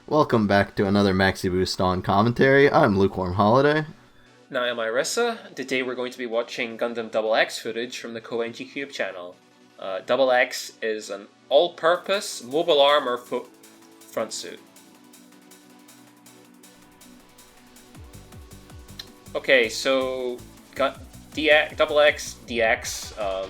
Welcome back to another Maxi Boost on commentary. I'm LukewarmHoliday. Now I'm Irissa. Today we're going to be watching Gundam DX footage from the Koenji Cube channel. DX is an all-purpose mobile armor front suit. Okay, so got DX DX.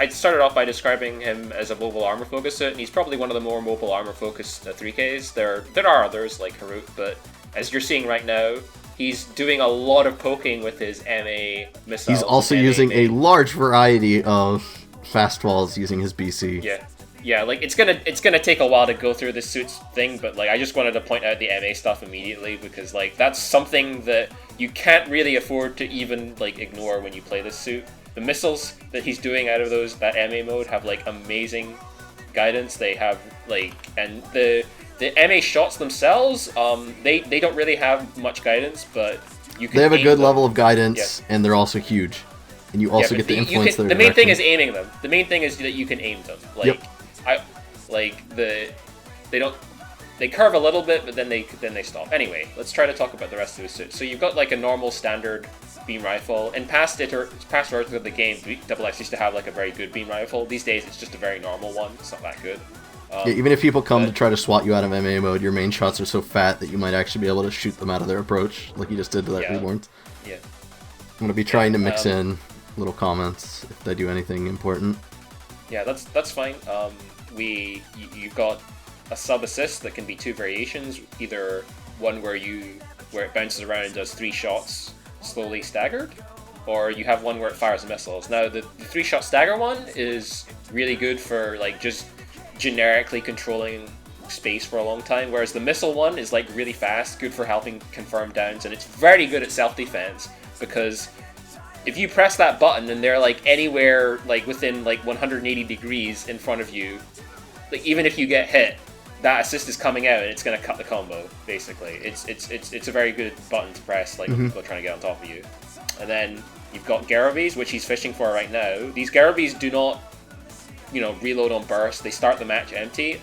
I started off by describing him as a mobile armor focus suit, and he's probably one of the more mobile armor focused 3Ks. There are others like Harut, but as you're seeing right now, he's doing a lot of poking with his MA missiles. He's also using a large variety of fast falls using his BC. Yeah, like it's gonna take a while to go through this suits thing, but like I just wanted to point out the MA stuff immediately because like that's something that you can't really afford to even like ignore when you play this suit. The missiles that he's doing out of that MA mode have like amazing guidance. They have like, and the MA shots themselves, they don't really have much guidance, but you can. They have a good level of guidance, and they're also huge, and you also get to influence their direction. The main thing is aiming them. The main thing is that you can aim them. Like they curve a little bit, but then they stop. Anyway, let's try to talk about the rest of the suit. So you've got like a normal standard beam rifle. In past versions of the game, DX used to have like a very good beam rifle. These days, it's just a very normal one. It's not that good. Even if people come to try to swat you out of MA mode, your main shots are so fat that you might actually be able to shoot them out of their approach, like you just did to that Reborn. Yeah. I'm gonna be trying to mix in little comments if they do anything important. Yeah, that's fine. You've got a sub assist that can be two variations, either one where it bounces around and does 3 shots slowly staggered, or you have one where it fires missiles. Now the 3-shot stagger one is really good for like just generically controlling space for a long time, whereas the missile one is like really fast, good for helping confirm downs, and it's very good at self-defense because if you press that button and they're like anywhere like within like 180 degrees in front of you, like even if you get hit, that assist is coming out and it's going to cut the combo. Basically, it's a very good button to press, like when people are trying to get on top of you. And then you've got Garabis, which he's fishing for right now. These Garabis do not, reload on burst. They start the match empty,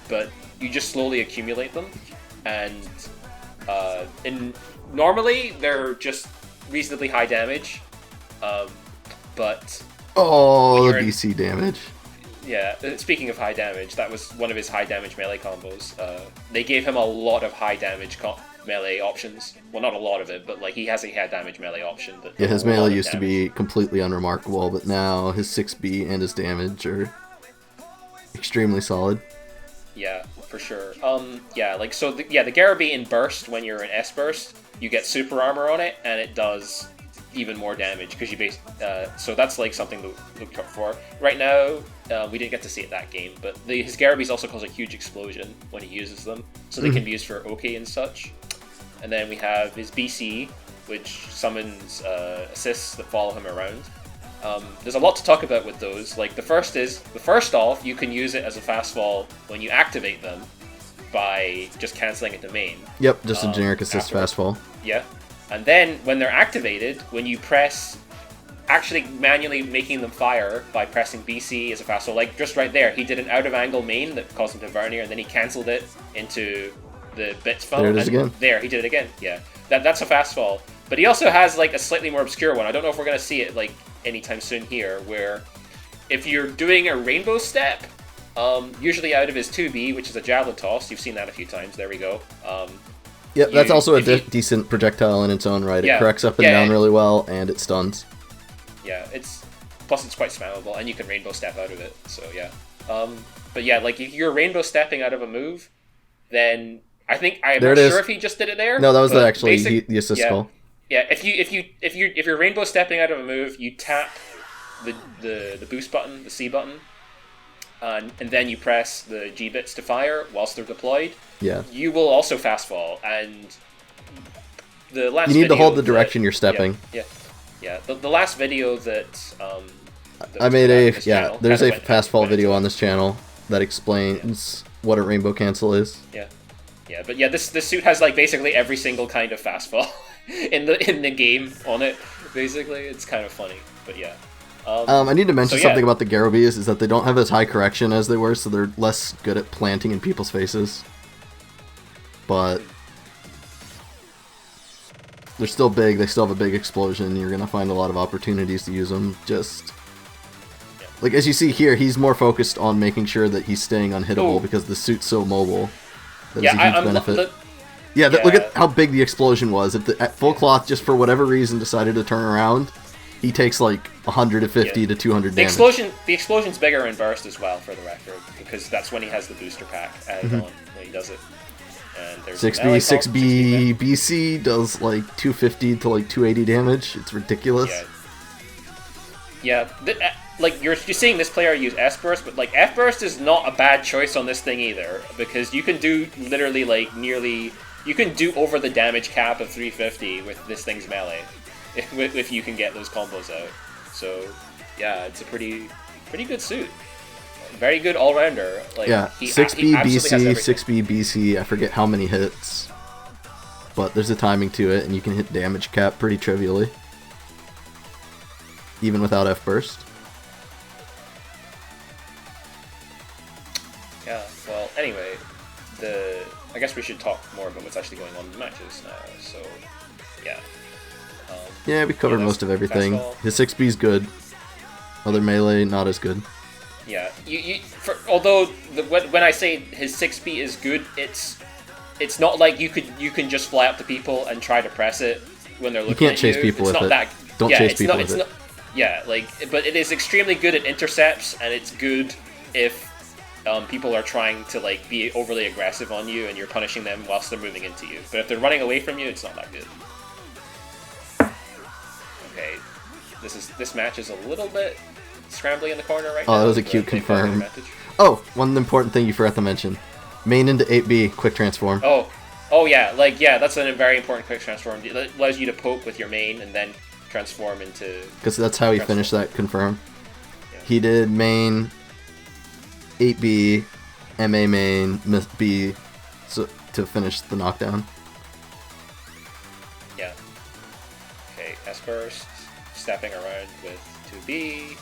but you just slowly accumulate them, and normally they're just reasonably high damage, but the BC damage. Yeah, speaking of high damage, that was one of his high damage melee combos. They gave him a lot of high damage melee options. Well, not a lot of it, but like he has a high damage melee option. Yeah, his melee used to be completely unremarkable, but now his 6B and his damage are extremely solid. Yeah, for sure. The Garabi in burst, when you're in S burst, you get super armor on it, and it does even more damage because so that's like something to look up for. Right now, we didn't get to see it that game, but his Garabis also cause a huge explosion when he uses them, so they can be used for OK and such. And then we have his BC, which summons assists that follow him around. There's a lot to talk about with those. Like first off, you can use it as a fast fall when you activate them by just cancelling it to main. Yep, just a generic assist fast fall. Yeah. And then, when they're activated, when you press, actually manually making them fire by pressing BC as a fast fall, like just right there, he did an out-of-angle main that caused him to vernier, and then he cancelled it into the bits funnel. There it is again. There, he did it again, yeah. That's a fast fall. But he also has like a slightly more obscure one. I don't know if we're going to see it like anytime soon here, where if you're doing a rainbow step, usually out of his 2B, which is a javelin toss, you've seen that a few times, there we go. Yep, that's also a decent projectile in its own right. It corrects up and down really well, and it stuns. Yeah, plus it's quite spammable, and you can rainbow step out of it, so yeah. But yeah, like if you're rainbow stepping out of a move, then I'm not sure if he just did it there. No, that was the assist call. Yeah, if you're rainbow stepping out of a move, you tap the boost button, the C button, and then you press the G bits to fire whilst they're deployed. Yeah. You will also fast fall, and the last you need to hold the direction you're stepping. Yeah. The last video that I made there's a fast fall video on this channel that explains what a rainbow cancel is. Yeah, but yeah, this suit has like basically every single kind of fast fall in the game on it. Basically, it's kind of funny, but yeah. I need to mention something about the Garobis, is that they don't have as high correction as they were, so they're less good at planting in people's faces. But they're still big, they still have a big explosion, you're gonna find a lot of opportunities to use them. Just, like, as you see here, he's more focused on making sure that he's staying unhittable because the suit's so mobile. That's a huge benefit. Look at how big the explosion was. If at full cloth, just for whatever reason, decided to turn around, he takes like 150 to 200 damage. The explosion's bigger in burst as well, for the record, because that's when he has the booster pack added on when he does it. And there's 6B BC does like 250 to like 280 damage. It's ridiculous. Like you're seeing this player use S burst, but like F burst is not a bad choice on this thing either, because you can do literally like you can do over the damage cap of 350 with this thing's melee, if you can get those combos out. So yeah, it's a pretty good suit. Very good all-rounder. Like, 6B BC, 6B BC, I forget how many hits, but there's a timing to it, and you can hit damage cap pretty trivially, even without F burst. Yeah, well, anyway, I guess we should talk more about what's actually going on in the matches now, so, yeah. We covered most of everything. His 6B's good. Other melee, not as good. Yeah, although when I say his 6B is good, it's not like you can just fly up to people and try to press it when they're looking at you. You can't chase people with it. Don't chase people with it. But it is extremely good at intercepts, and it's good if people are trying to like be overly aggressive on you and you're punishing them whilst they're moving into you. But if they're running away from you, it's not that good. Okay, this match is a little bit scrambling in the corner right now. Oh, that was a cute confirm. Oh, one important thing you forgot to mention. Main into 8B, quick transform. Oh yeah, that's a very important quick transform. It allows you to poke with your main and then transform into... Because that's how he finished that confirm. Yeah. He did main, 8B, MA main, B to finish the knockdown. Yeah. Okay, S-burst, stepping around with 2B,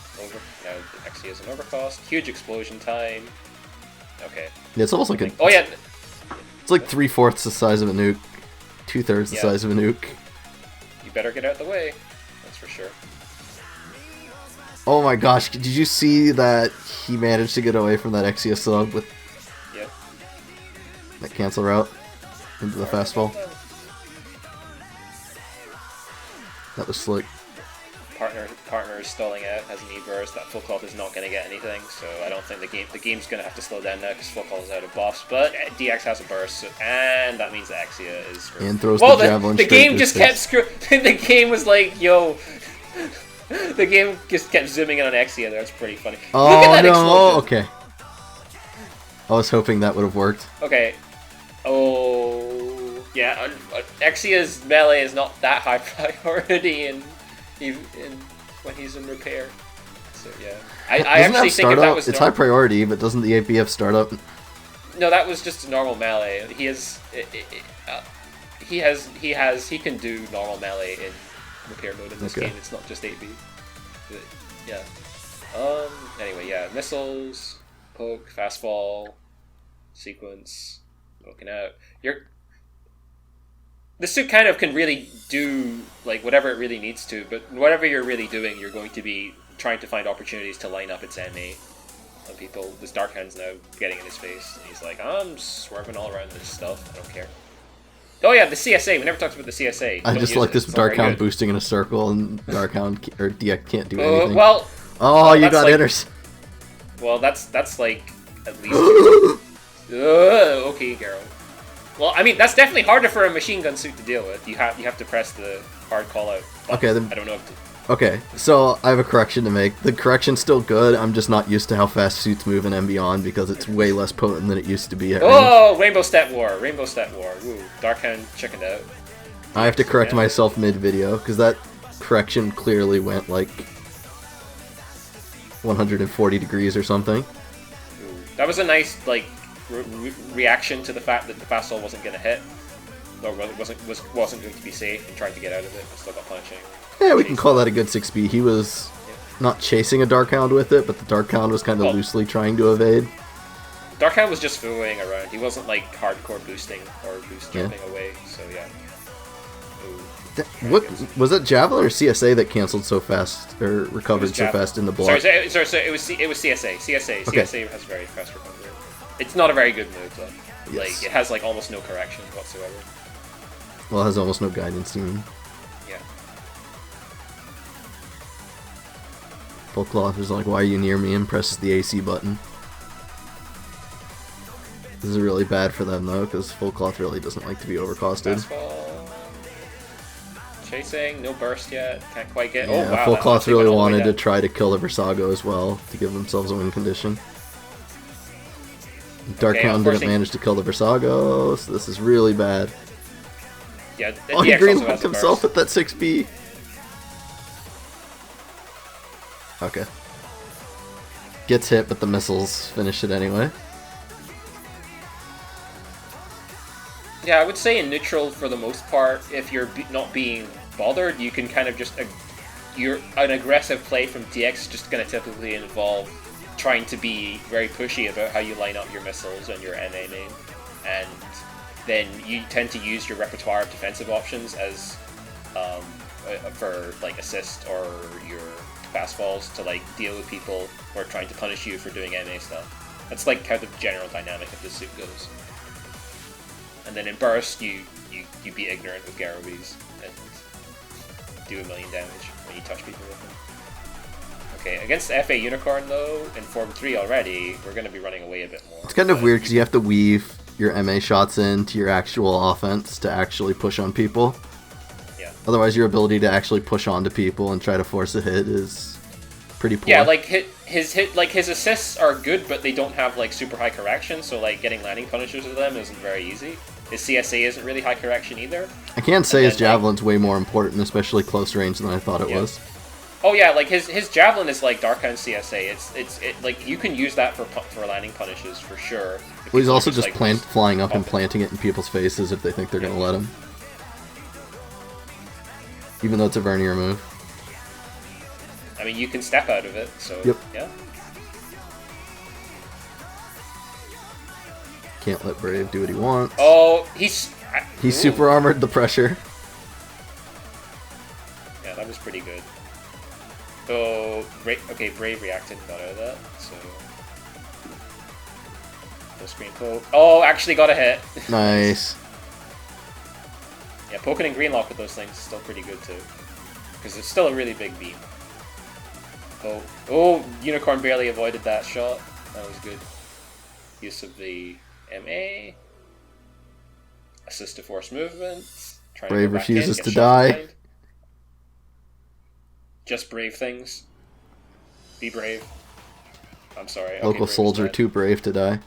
now Maxi is an overcost, huge explosion time. Okay. Yeah, it's almost like a... Oh yeah! It's like 3/4 the size of a nuke, 2/3 the size of a nuke. You better get out of the way, that's for sure. Oh my gosh, did you see that he managed to get away from that Exia sub with that cancel route into the fastball? That was slick. Partner is stalling out, has an E-burst. That full cloth is not going to get anything, so I don't think the game's going to have to slow down now because full cloth is out of buffs. But DX has a burst, and that means that Exia is screwed. And throws the javelin. The game just kept the game was like, yo. The game just kept zooming in on Exia there. It's pretty funny. Oh, look at that explosion. Okay. I was hoping that would have worked. Okay. Oh, yeah. Exia's melee is not that high priority when he's in repair. So yeah, I actually think if that was it's high priority, but doesn't the APF startup? No, that was just a normal melee. He can do normal melee in repair mode in this game. It's not just 8B. But, yeah. Anyway, yeah. Missiles, poke, fast fall, sequence, poking out. The suit kind of can really do like whatever it really needs to, but whatever you're really doing, you're going to be trying to find opportunities to line up its MA on people. This Darkhound's now getting in his face, and he's like, I'm swerving all around this stuff. I don't care. Oh yeah, the CSA. We never talked about the CSA. I just like this Darkhound boosting in a circle, and Darkhound or DX can't do anything. You got like, hitters. Well, that's like at least. Okay, Garo. Well, I mean, that's definitely harder for a machine gun suit to deal with. You have to press the hard call out button. Okay, then. I don't know if Okay, so I have a correction to make. The correction's still good. I'm just not used to how fast suits move in MBON because it's way less potent than it used to be. Rainbow Stat War. Rainbow Stat War. Woo. Darkhand, check it out. I have to correct myself mid-video because that correction clearly went like 140 degrees or something. Ooh. That was a nice reaction to the fact that the fastball wasn't going to hit, or wasn't going to be safe, and trying to get out of it, and still got punching. Yeah, we can call that a good 6B. He was not chasing a Dark Hound with it, but the Dark Hound was kind of loosely trying to evade. Dark Hound was just fooling around. He wasn't like hardcore boosting or jumping away. So yeah. What was that, Javelin or CSA that canceled so fast or recovered so fast in the block? Sorry, it was CSA. CSA has very fast recovery. It's not a very good move though. Yes. Like it has like almost no correction whatsoever. Well, it has almost no guidance, you mean? Yeah. Full Cloth is like, why are you near me? And presses the AC button. This is really bad for them though, because Full Cloth really doesn't like to be overcosted. Fastball. Chasing, no burst yet, can't quite get. Yeah, oh wow! Full Cloth really wanted to try to kill the Versago as well to give themselves a win condition. Dark Hound didn't manage to kill the Versago, so this is really bad. Yeah, oh, he greenlocked himself at that 6B. Okay. Gets hit, but the missiles finish it anyway. Yeah, I would say in neutral for the most part, if you're not being bothered, you can kind of just... an aggressive play from DX is just going to typically involve trying to be very pushy about how you line up your missiles and your NA main. And then you tend to use your repertoire of defensive options as for like assist or your fastballs to like deal with people who are trying to punish you for doing NA stuff. That's like how the general dynamic of the suit goes. And then in burst, you be ignorant with Garrowbees and do 1 million damage when you touch people with them. Okay, against the FA Unicorn though, in Form 3 already, we're going to be running away a bit more. It's kind of weird because you have to weave your MA shots into your actual offense to actually push on people. Yeah. Otherwise, your ability to actually push onto people and try to force a hit is pretty poor. Yeah, like his assists are good, but they don't have like super high correction, so like getting landing punishers with them isn't very easy. His CSA isn't really high correction either. I can't say his Javelin's way more important, especially close range, than I thought it was. Oh yeah, like his Javelin is like Dark Hound CSA. It's like you can use that for landing punishes for sure. Well, he's also just like, flying up and planting it in people's faces if they think they're gonna let him. Even though it's a Vernier move. I mean, you can step out of it, so yeah. Can't let Brave do what he wants. Oh, he's super armored the pressure. Yeah, that was pretty good. So, okay, Brave reacted and got out of that, so... Full screen poke. Oh, actually got a hit. Nice. Yeah, poking and green lock with those things is still pretty good too. Because it's still a really big beam. Oh, Unicorn barely avoided that shot. That was good. Use of the MA. Assist to force movement. Brave refuses to die. Just brave things. Be brave. I'm sorry. Local soldier too brave to die.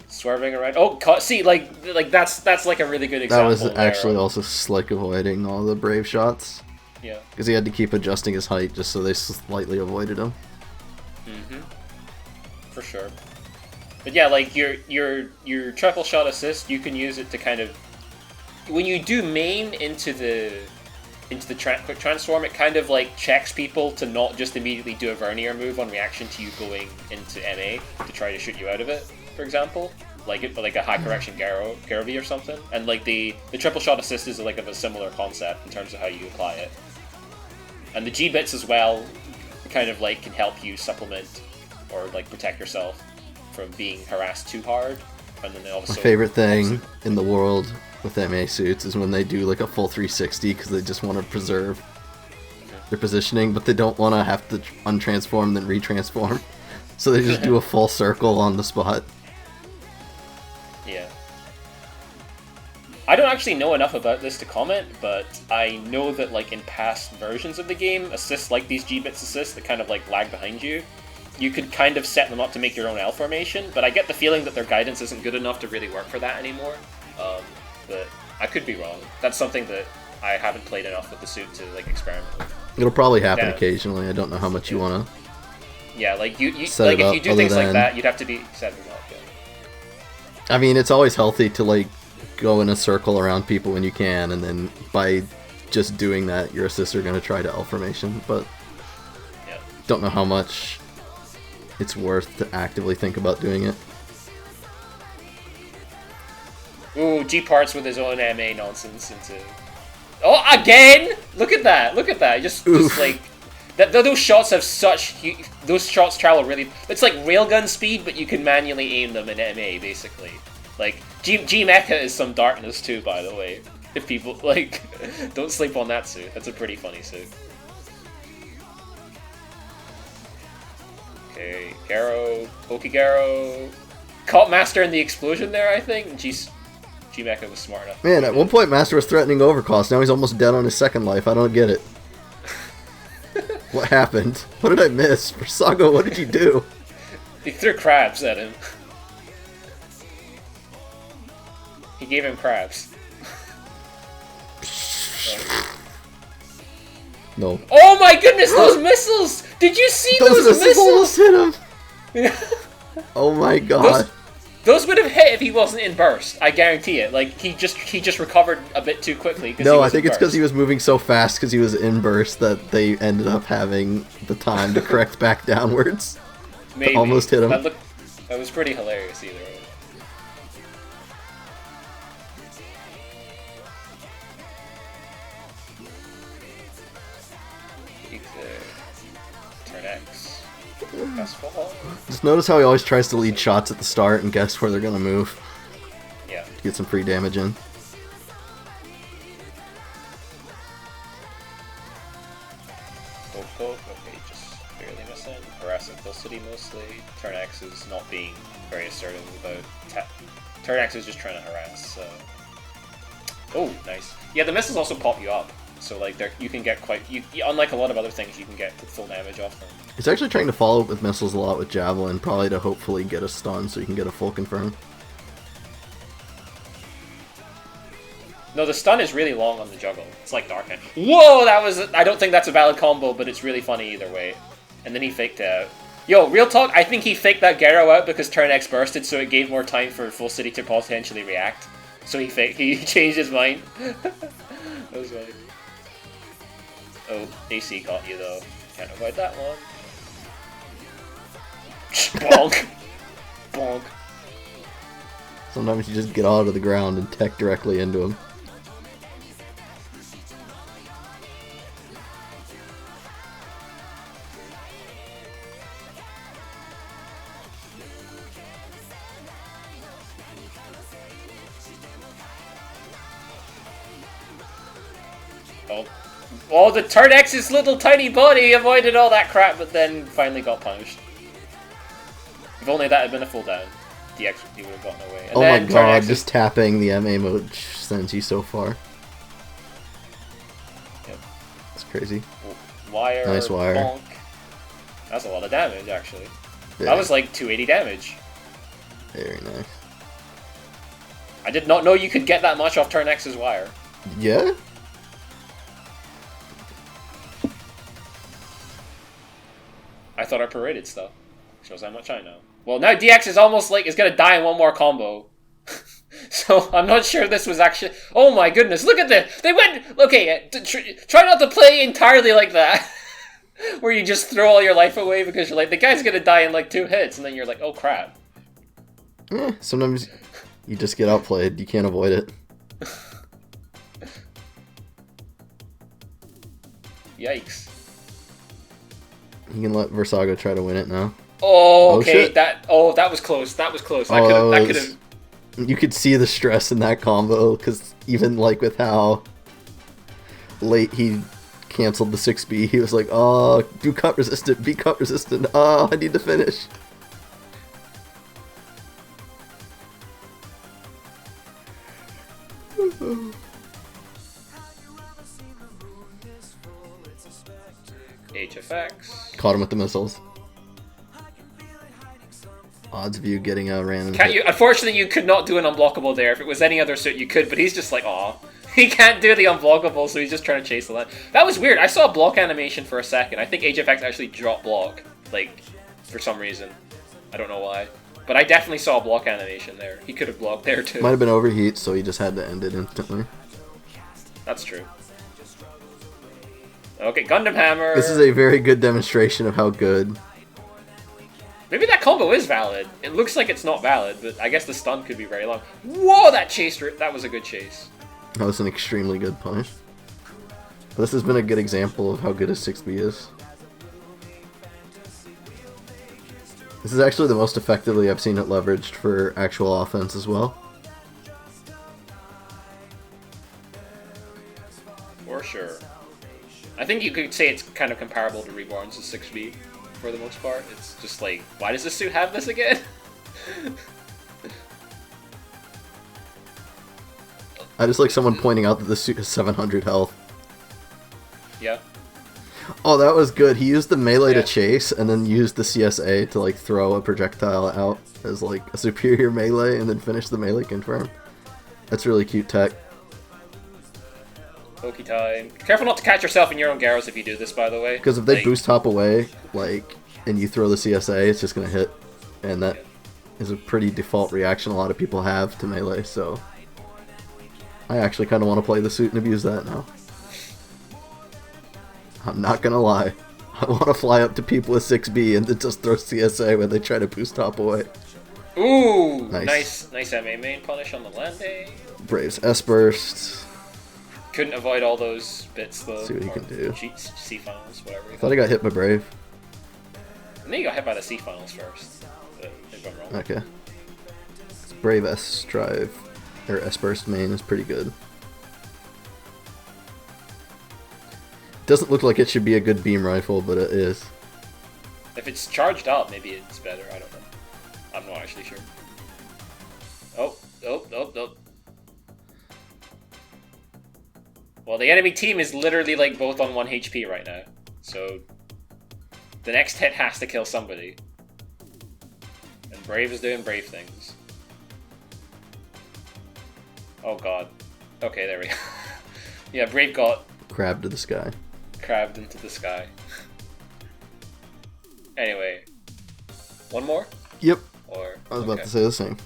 Swerving around. Oh, see, like that's like a really good example. That was actually also slick avoiding all the brave shots. Yeah. Because he had to keep adjusting his height just so they slightly avoided him. For sure. But yeah, like your triple shot assist, you can use it to kind of when you do main into the quick transform, it kind of like checks people to not just immediately do a Vernier move on reaction to you going into MA to try to shoot you out of it, for example. Like a high correction Garrowbee or something. And like the triple shot assist is like of a similar concept in terms of how you apply it. And the G-bits as well kind of like can help you supplement or like protect yourself from being harassed too hard. And then also, my favorite thing in the world with MA suits is when they do like a full 360 because they just want to preserve their positioning, but they don't want to have to untransform then retransform. So they just do a full circle on the spot. Yeah. I don't actually know enough about this to comment, but I know that like in past versions of the game, assists like these G-bits assists that kind of like lag behind you, you could kind of set them up to make your own L formation, but I get the feeling that their guidance isn't good enough to really work for that anymore. But I could be wrong. That's something that I haven't played enough with the suit to like experiment with. It'll probably happen occasionally. I don't know how much you want to. Yeah, like you like if you do things like that, you'd have to be setting it up. Yeah. I mean, it's always healthy to like go in a circle around people when you can, and then by just doing that, your assists are going to try to L formation, but don't know how much it's worth to actively think about doing it. Ooh, G parts with his own MA nonsense into... Oh, again! Look at that! Look at that! Just like... Those shots have such... Those shots travel really... It's like railgun speed, but you can manually aim them in MA, basically. Like, G Mecha is some darkness too, by the way. If people, like... Don't sleep on that suit. That's a pretty funny suit. Okay, Garo, Pokegaro... Caught Master in the explosion there, I think? G-Mecha was smart enough. Man, at one point Master was threatening overcost, now he's almost dead on his second life. I don't get it. What happened? What did I miss? Versago, what did you do? He threw crabs at him. He gave him crabs. No. Oh my goodness, those missiles! Did you see those missiles? Almost hit him! Oh my god. Those would have hit if he wasn't in burst. I guarantee it. Like he just recovered a bit too quickly. No, I think it's because he was moving so fast because he was in burst that they ended up having the time to correct back downwards. Maybe. Almost hit him. That was pretty hilarious either way. Turn X. Just notice how he always tries to lead shots at the start and guess where they're gonna move. Yeah. To get some free damage in. Poke, okay, just barely missing. Harassing Full City mostly. Turn X is not being very assertive about... Turn X is just trying to harass, so... Oh, nice. Yeah, the missiles also pop you up. So like you can get quite unlike a lot of other things, you can get full damage off them. He's actually trying to follow up with missiles a lot with Javelin, probably to hopefully get a stun so you can get a full confirm. No, the stun is really long on the juggle. It's like Dark Hand. Whoa, that was... I don't think that's a valid combo, but it's really funny either way. And then he faked out. Yo, real talk, I think he faked that Garo out because Turn X bursted, so it gave more time for Full City to potentially react. So he changed his mind. That was funny. Oh, AC caught you though. Can't avoid that one. Bonk! Bonk. Sometimes you just get out of the ground and tech directly into him. Oh, the Turn X's little tiny body avoided all that crap, but then finally got punished. If only that had been a full down, DX would have gotten away. And oh my god, just tapping the MA mode sends you so far. Yep. That's crazy. Wire, nice wire. Bonk. That's a lot of damage, actually. Yeah. That was like 280 damage. Very nice. I did not know you could get that much off Turn X's wire. Yeah? I thought I paraded stuff. Shows how much I know. Well, now DX is almost like is gonna die in one more combo. So I'm not sure this was actually... Oh my goodness, look at this! They went... Okay, try not to play entirely like that. Where you just throw all your life away because you're like, the guy's gonna die in like 2 hits, and then you're like, oh crap. Sometimes you just get outplayed, you can't avoid it. Yikes. You can let Versago try to win it now. Oh, okay, shit. that was close. That was close. Oh, that could have. You could see the stress in that combo because even like with how late he canceled the 6B, he was like, "Oh, do cut resistant, be cut resistant. Oh, I need to finish." HFX. Caught him with the missiles. Odds of you getting a random Unfortunately, you could not do an unblockable there. If it was any other suit, you could, but he's just like, aw. He can't do the unblockable, so he's just trying to chase the line. That was weird. I saw a block animation for a second. I think HFX actually dropped block, like, for some reason. I don't know why. But I definitely saw a block animation there. He could have blocked there too. Might have been overheat, so he just had to end it instantly. That's true. Okay, Gundam Hammer. This is a very good demonstration of how good. Maybe that combo is valid. It looks like it's not valid, but I guess the stun could be very long. Whoa, that chase! That was a good chase. That was an extremely good punish. But this has been a good example of how good a 6B is. This is actually the most effectively I've seen it leveraged for actual offense as well. For sure. I think you could say it's kind of comparable to Reborn's 6B for the most part. It's just like, why does this suit have this again? I just like someone pointing out that the suit has 700 health. Yeah. Oh, that was good. He used the melee to chase, and then used the CSA to like throw a projectile out as like a superior melee, and then finish the melee confirm. That's really cute tech. Pokey time. Careful not to catch yourself in your own Garros if you do this, by the way. Because if they boost hop away, like, and you throw the CSA, it's just gonna hit, and that is a pretty default reaction a lot of people have to melee. So I actually kind of want to play the suit and abuse that now. I'm not gonna lie. I want to fly up to people with 6B and then just throw CSA when they try to boost hop away. Ooh! Nice MA main punish on the landing. Brave's S-Burst. Couldn't avoid all those bits though. See what you can do. C finals, whatever. I thought I got hit by Brave. I think you got hit by the C finals first. If I'm wrong. Okay. Brave S-Drive, or S-Burst main is pretty good. Doesn't look like it should be a good beam rifle, but it is. If it's charged up, maybe it's better. I don't know. I'm not actually sure. Oh. Well, the enemy team is literally like both on 1 HP right now. So the next hit has to kill somebody. And Brave is doing Brave things. Oh god. Okay, there we go. Yeah, Brave got crabbed to the sky. Crabbed into the sky. Anyway. One more? Yep. Or I was about to say the same.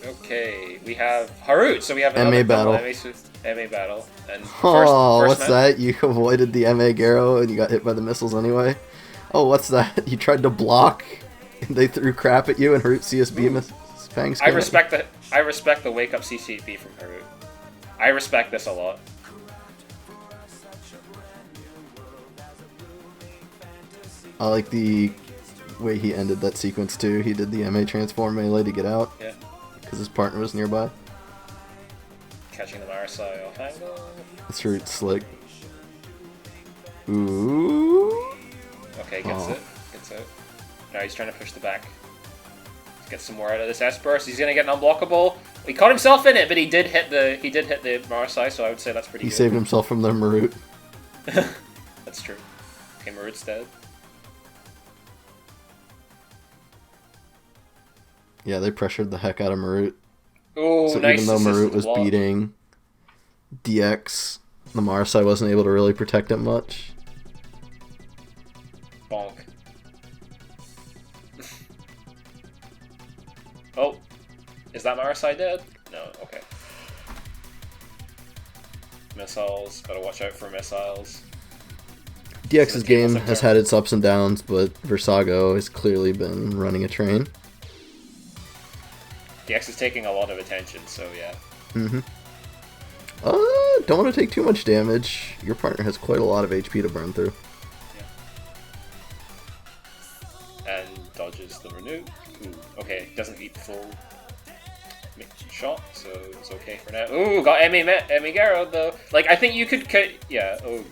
Okay, we have Harut, so we have MA battle. MA battle. And first what's match? that? You avoided the MA Garo and you got hit by the missiles anyway? Oh, what's that? You tried to block and they threw crap at you and Harut CSB fangs. I respect the wake up CCP from Harut. I respect this a lot. I like the way he ended that sequence too. He did the MA transform melee to get out. Yeah. Because his partner was nearby. Catching the Marasai off angle. This Harut's slick. Ooh. Okay, gets it. Now he's trying to push the back. Let's get some more out of this S-Burst. He's gonna get an unblockable. He caught himself in it, but he did hit the Marasai, so I would say that's pretty good. He saved himself from the Marut. That's true. Okay, Marut's dead. Yeah, they pressured the heck out of Marut. Oh, so nice. Even though Marut was beating DX, the Marasai wasn't able to really protect him much. Bonk. Oh, is that Marasai dead? No, okay. Missiles, gotta watch out for missiles. DX's game has had its ups and downs, but Versago has clearly been running a train. DX is taking a lot of attention, so yeah. Don't want to take too much damage. Your partner has quite a lot of HP to burn through. Yeah. And dodges the Renew. Ooh, okay, doesn't eat full shot, so it's okay for now. Ooh, got Emigaro though. Like, I think you could cut. Yeah. Ooh.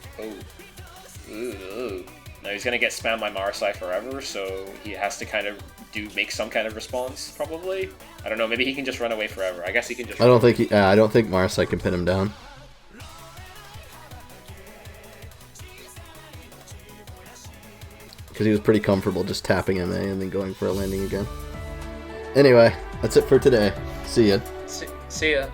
Now he's gonna get spammed by Marasai forever, so he has to kind of make some kind of response, probably. I don't know. Maybe he can just run away forever. I guess he can just. I don't think Marasai can pin him down. Because he was pretty comfortable just tapping MA and then going for a landing again. Anyway, that's it for today. See ya. See ya.